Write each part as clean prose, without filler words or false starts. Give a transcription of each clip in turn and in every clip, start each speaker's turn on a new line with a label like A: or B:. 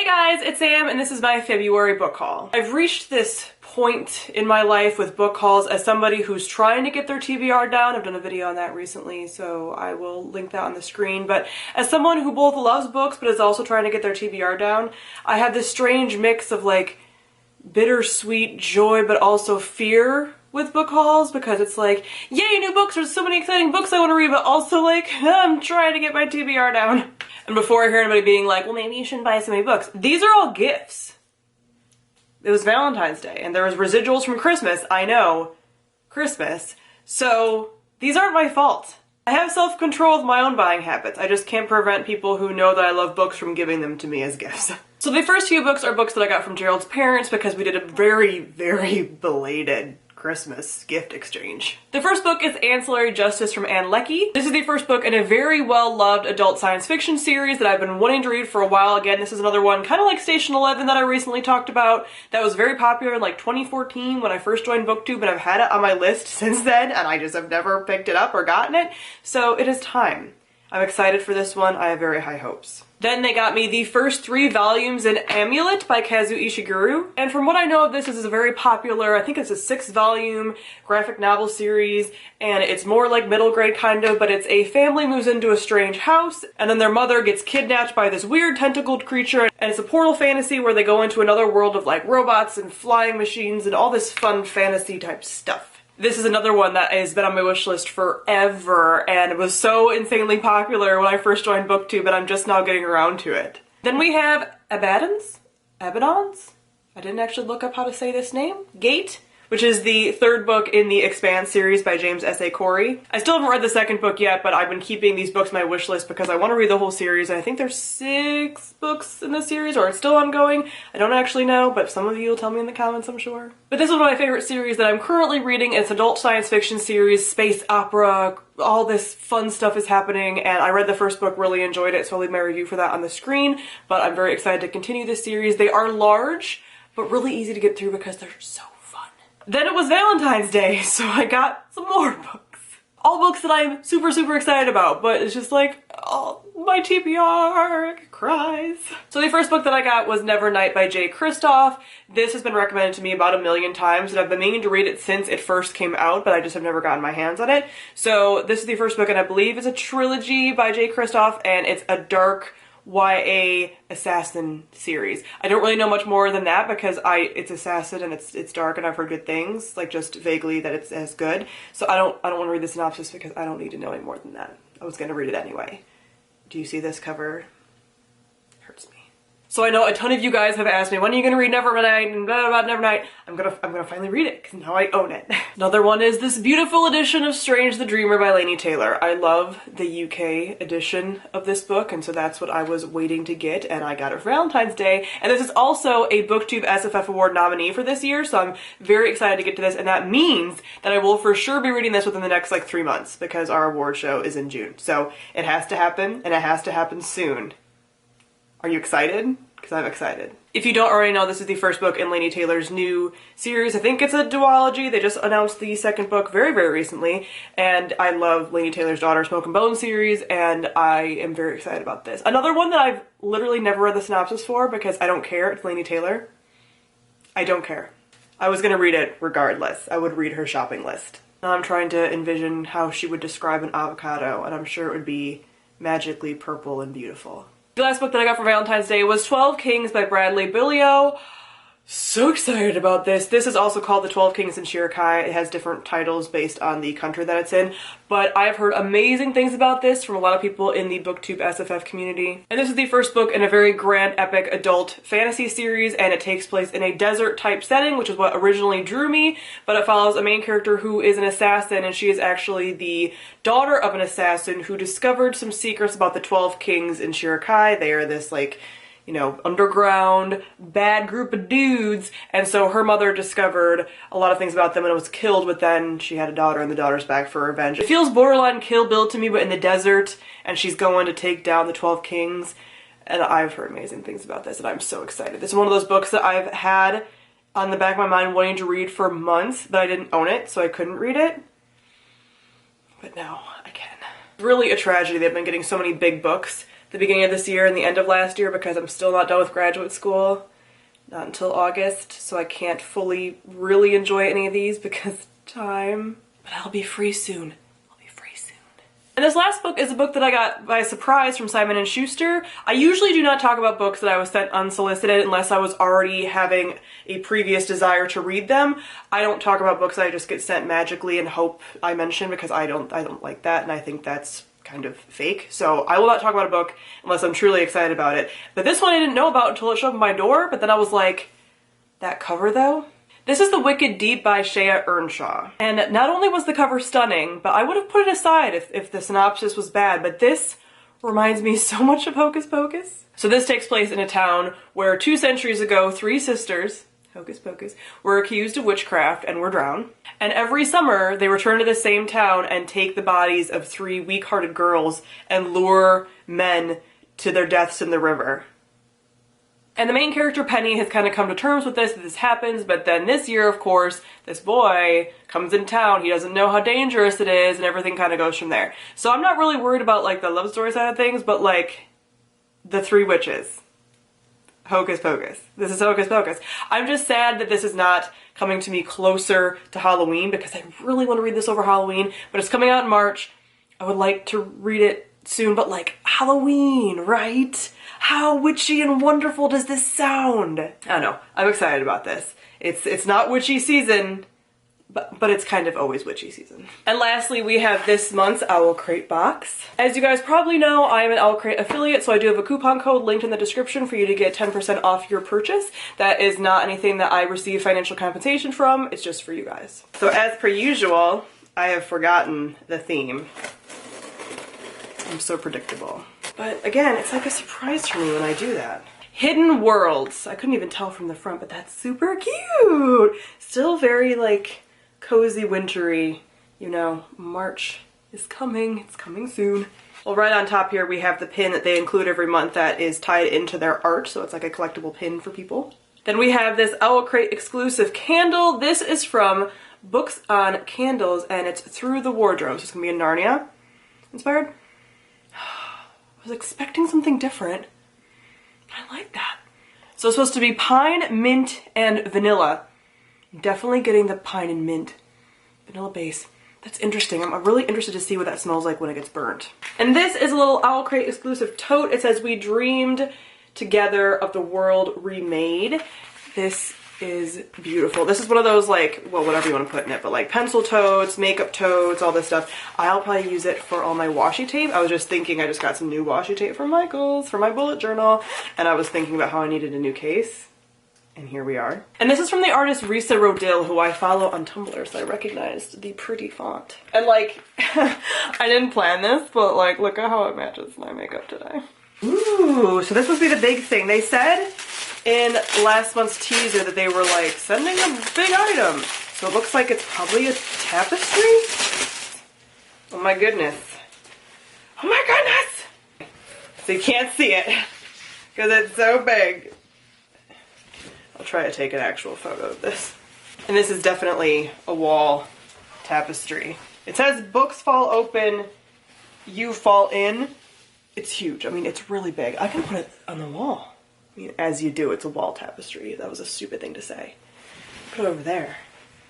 A: guys, it's Sam and this is my February book haul. I've reached this point in my life with book hauls as somebody who's trying to get their TBR down. I've done a video on that recently, so I will link that on the screen. But as someone who both loves books but is also trying to get their TBR down, I have this strange mix of like bittersweet joy but also fear with book hauls, because it's like, yay, new books, there's so many exciting books I want to read, but also like, I'm trying to get my TBR down. And before I hear anybody being like, well, maybe you shouldn't buy so many books, these are all gifts. It was Valentine's Day, and there was residuals from Christmas, I know, Christmas, so these aren't my fault. I have self-control with my own buying habits. I just can't prevent people who know that I love books from giving them to me as gifts. So the first few books are books that I got from Gerald's parents because we did a very, very belated Christmas gift exchange. The first book is Ancillary Justice from Ann Leckie. This is the first book in a very well-loved adult science fiction series that I've been wanting to read for a while. Again, this is another one, kind of like Station 11 that I recently talked about, that was very popular in like 2014 when I first joined BookTube, and I've had it on my list since then, and I just have never picked it up or gotten it. So it is time. I'm excited for this one. I have very high hopes. Then they got me the first 3 volumes in Amulet by Kazuo Ishiguro. And from what I know of this is a very popular, I think it's a 6-volume graphic novel series, and it's more like middle grade kind of, but it's a family moves into a strange house, and then their mother gets kidnapped by this weird tentacled creature, and it's a portal fantasy where they go into another world of like robots and flying machines and all this fun fantasy type stuff. This is another one that has been on my wish list forever, and it was so insanely popular when I first joined BookTube, and I'm just now getting around to it. Then we have Abaddon's? Abaddon's? I didn't actually look up how to say this name. Gate, which is the 3rd book in the Expanse series by James S.A. Corey. I still haven't read the 2nd book yet, but I've been keeping these books on my wish list because I want to read the whole series, and I think there's 6 books in the series, or it's still ongoing. I don't actually know, but some of you will tell me in the comments, I'm sure. But this is one of my favorite series that I'm currently reading. It's an adult science fiction series, space opera, all this fun stuff is happening, and I read the first book, really enjoyed it, so I'll leave my review for that on the screen, but I'm very excited to continue this series. They are large, but really easy to get through because they're so fun. Then it was Valentine's Day, so I got some more books. All books that I'm super, super excited about, but it's just like, oh, my TBR cries. So the first book that I got was Nevernight by Jay Kristoff. This has been recommended to me about 1,000,000 times, and I've been meaning to read it since it first came out, but I just have never gotten my hands on it. So this is the first book, and I believe it's a trilogy by Jay Kristoff, and it's a dark YA assassin series. I don't really know much more than that because it's assassin and it's dark, and I've heard good things, like just vaguely that it's as good. So I don't want to read the synopsis because I don't need to know any more than that. I was going to read it anyway. Do you see this cover? Hurts me. So I know a ton of you guys have asked me, when are you going to read Nevernight and blah, blah, blah, Nevernight? I'm gonna finally read it because now I own it. Another one is this beautiful edition of Strange the Dreamer by Laini Taylor. I love the UK edition of this book, and so that's what I was waiting to get, and I got it for Valentine's Day. And this is also a BookTube SFF Award nominee for this year, so I'm very excited to get to this, and that means that I will for sure be reading this within the next like 3 months because our award show is in June. So it has to happen, and it has to happen soon. Are you excited? Because I'm excited. If you don't already know, this is the first book in Laini Taylor's new series. I think it's a duology. They just announced the 2nd book very, very recently, and I love Laini Taylor's Daughter Smoke and Bone series, and I am very excited about this. Another one that I've literally never read the synopsis for because I don't care. It's Laini Taylor. I don't care. I was gonna read it regardless. I would read her shopping list. Now I'm trying to envision how she would describe an avocado, and I'm sure it would be magically purple and beautiful. The last book that I got for Valentine's Day was 12 Kings by Bradley Billio. So excited about this. This is also called The 12 Kings in Shirakai. It has different titles based on the country that it's in, but I've heard amazing things about this from a lot of people in the BookTube SFF community. And this is the first book in a very grand, epic adult fantasy series, and it takes place in a desert type setting, which is what originally drew me, but it follows a main character who is an assassin, and she is actually the daughter of an assassin who discovered some secrets about the 12 Kings in Shirakai. They are this like, you know, underground, bad group of dudes, and so her mother discovered a lot of things about them and was killed, but then she had a daughter and the daughter's back for revenge. It feels borderline Kill Bill to me, but in the desert, and she's going to take down the 12 Kings, and I've heard amazing things about this, and I'm so excited. This is one of those books that I've had on the back of my mind wanting to read for months, but I didn't own it, so I couldn't read it, but now I can. Really a tragedy they've been getting so many big books the beginning of this year and the end of last year because I'm still not done with graduate school. Not until August, so I can't fully really enjoy any of these because time. But I'll be free soon. And this last book is a book that I got by surprise from Simon & Schuster. I usually do not talk about books that I was sent unsolicited unless I was already having a previous desire to read them. I don't talk about books that I just get sent magically and hope I mention because I don't like that, and I think that's kind of fake. So I will not talk about a book unless I'm truly excited about it. But this one I didn't know about until it showed up at my door, but then I was like, that cover though? This is The Wicked Deep by Shea Earnshaw. And not only was the cover stunning, but I would have put it aside if the synopsis was bad, but this reminds me so much of Hocus Pocus. So this takes place in a town where 2 centuries ago, 3 sisters, Hocus Pocus, were accused of witchcraft and were drowned. And every summer, they return to the same town and take the bodies of 3 weak-hearted girls and lure men to their deaths in the river. And the main character, Penny, has kind of come to terms with this, that this happens, but then this year, of course, this boy comes in town, he doesn't know how dangerous it is, and everything kind of goes from there. So I'm not really worried about, like, the love story side of things, but, like, the 3 witches. Hocus Pocus. This is Hocus Pocus. I'm just sad that this is not coming to me closer to Halloween, because I really want to read this over Halloween, but it's coming out in March. I would like to read it soon, but, like, Halloween, right? How witchy and wonderful does this sound? I don't know. I'm excited about this. It's not witchy season, but it's kind of always witchy season. And lastly, we have this month's Owlcrate box. As you guys probably know, I am an Owlcrate affiliate, so I do have a coupon code linked in the description for you to get 10% off your purchase. That is not anything that I receive financial compensation from. It's just for you guys. So as per usual, I have forgotten the theme. I'm so predictable. But again, it's like a surprise for me when I do that. Hidden Worlds. I couldn't even tell from the front, but that's super cute. Still very like cozy, wintry. You know, March is coming. It's coming soon. Well, right on top here we have the pin that they include every month that is tied into their art, so it's like a collectible pin for people. Then we have this Owlcrate exclusive candle. This is from Books on Candles, and it's Through the Wardrobe. So it's gonna be a Narnia inspired. I was expecting something different. I like that. So it's supposed to be pine, mint, and vanilla. I'm definitely getting the pine and mint. Vanilla base. That's interesting. I'm really interested to see what that smells like when it gets burnt. And this is a little Owlcrate exclusive tote. It says, "We dreamed together of the world remade." This is beautiful. This is one of those, like, well, whatever you want to put in it, but like pencil totes, makeup totes, all this stuff. I'll probably use it for all my washi tape. I was just thinking, I just got some new washi tape from Michael's for my bullet journal, and I was thinking about how I needed a new case, and here we are. And this is from the artist Risa Rodil, who I follow on Tumblr, so I recognized the pretty font. And like, I didn't plan this, but like, look at how it matches my makeup today. Ooh, so this must be the big thing. They said in last month's teaser that they were like sending a big item. So it looks like it's probably a tapestry? Oh my goodness. Oh my goodness! So you can't see it because it's so big. I'll try to take an actual photo of this. And this is definitely a wall tapestry. It says books fall open, you fall in. It's huge. I mean, it's really big. I can put it on the wall. I mean, as you do, it's a wall tapestry. That was a stupid thing to say. Put it over there.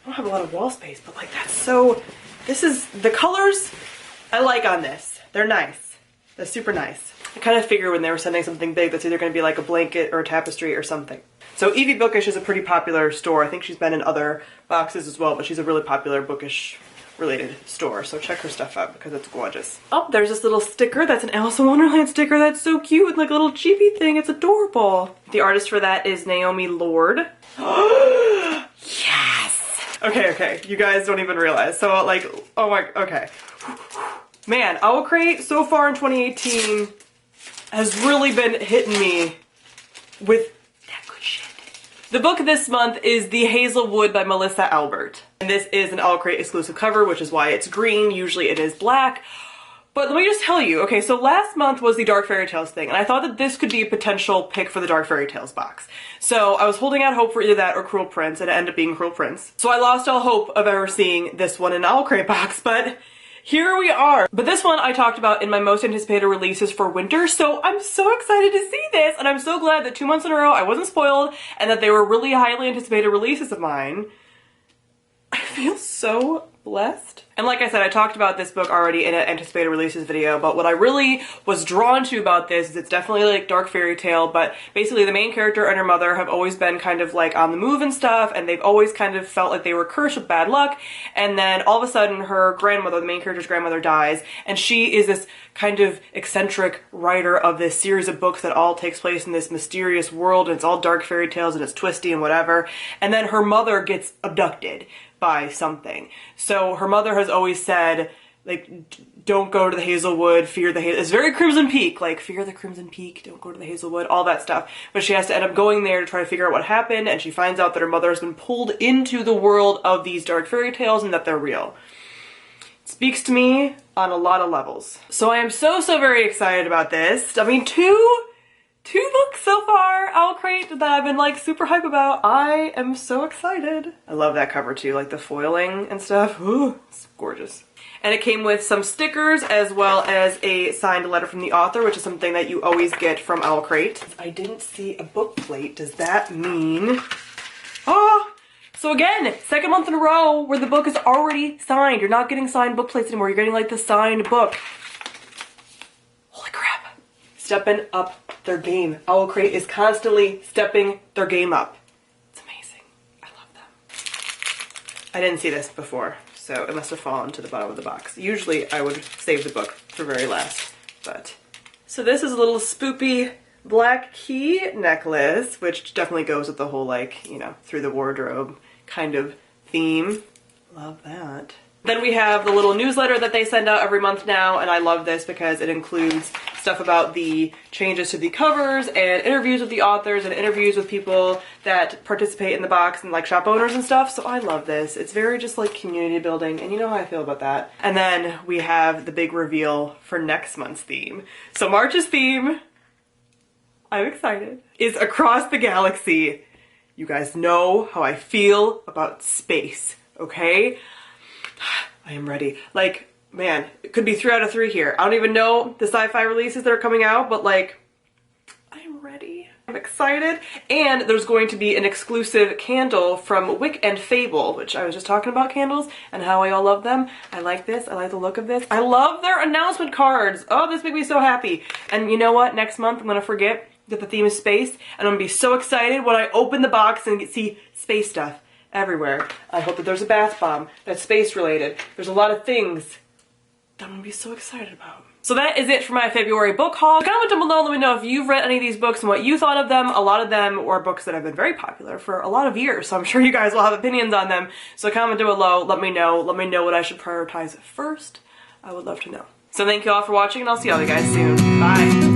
A: I don't have a lot of wall space, but like that's so, this is, the colors I like on this. They're nice. They're super nice. I kind of figure when they were sending something big that's either going to be like a blanket or a tapestry or something. So Evie Bookish is a pretty popular store. I think she's been in other boxes as well, but she's a really popular bookish related store, so check her stuff out because it's gorgeous. Oh, there's this little sticker. That's an Alice in Wonderland sticker. That's so cute, like a little chibi thing. It's adorable. The artist for that is Naomi Lord. Yes! Okay, you guys don't even realize. So like, oh my, okay. Man, Owlcrate so far in 2018 has really been hitting me with that good shit. The book this month is The Hazelwood by Melissa Albert. And this is an Owlcrate exclusive cover, which is why it's green. Usually it is black. But let me just tell you, okay, so last month was the Dark Fairy Tales thing, and I thought that this could be a potential pick for the Dark Fairy Tales box. So I was holding out hope for either that or Cruel Prince, and it ended up being Cruel Prince. So I lost all hope of ever seeing this one in an Owlcrate box, but here we are. But this one I talked about in my most anticipated releases for winter, so I'm so excited to see this, and I'm so glad that 2 months in a row I wasn't spoiled and that they were really highly anticipated releases of mine. I feel so blessed. And like I said, I talked about this book already in an anticipated releases video, but what I really was drawn to about this is it's definitely like dark fairy tale, but basically the main character and her mother have always been kind of like on the move and stuff, and they've always kind of felt like they were cursed with bad luck, and then all of a sudden her grandmother, the main character's grandmother, dies, and she is this kind of eccentric writer of this series of books that all takes place in this mysterious world, and it's all dark fairy tales and it's twisty and whatever, and then her mother gets abducted by something. So her mother has always said, like, don't go to the Hazelwood, fear the Hazel. It's very Crimson Peak, like, fear the Crimson Peak, don't go to the Hazelwood, all that stuff. But she has to end up going there to try to figure out what happened, and she finds out that her mother has been pulled into the world of these dark fairy tales and that they're real. It speaks to me on a lot of levels. So I am so very excited about this. I mean, two books so far, Owlcrate, that I've been like super hype about. I am so excited. I love that cover too, like the foiling and stuff. Ooh, it's gorgeous. And it came with some stickers as well as a signed letter from the author, which is something that you always get from Owlcrate. I didn't see a book plate. Does that mean... Oh! So again, second month in a row where the book is already signed. You're not getting signed book plates anymore. You're getting like the signed book. Holy crap. Stepping up their game. Owlcrate is constantly stepping their game up. It's amazing. I love them. I didn't see this before, so it must have fallen to the bottom of the box. Usually I would save the book for very last, but... So this is a little spoopy black key necklace, which definitely goes with the whole, like, you know, through the wardrobe kind of theme. Love that. Then we have the little newsletter that they send out every month now, and I love this because it includes stuff about the changes to the covers and interviews with the authors and interviews with people that participate in the box and like shop owners and stuff. So I love this. It's very just like community building, and you know how I feel about that. And then we have the big reveal for next month's theme. So March's theme, I'm excited, is Across the Galaxy. You guys know how I feel about space, okay? I am ready. Like, man, it could be 3 out of 3 here. I don't even know the sci-fi releases that are coming out, but like, I'm ready. I'm excited. And there's going to be an exclusive candle from Wick and Fable, which I was just talking about candles and how I all love them. I like this. I like the look of this. I love their announcement cards. Oh, this makes me so happy. And you know what? Next month, I'm going to forget that the theme is space, and I'm going to be so excited when I open the box and see space stuff everywhere. I hope that there's a bath bomb that's space related. There's a lot of things that I'm gonna be so excited about. So that is it for my February book haul. Comment down below, let me know if you've read any of these books and what you thought of them. A lot of them were books that have been very popular for a lot of years, so I'm sure you guys will have opinions on them. So comment down below, let me know what I should prioritize first. I would love to know. So thank you all for watching, and I'll see all you guys soon. Bye.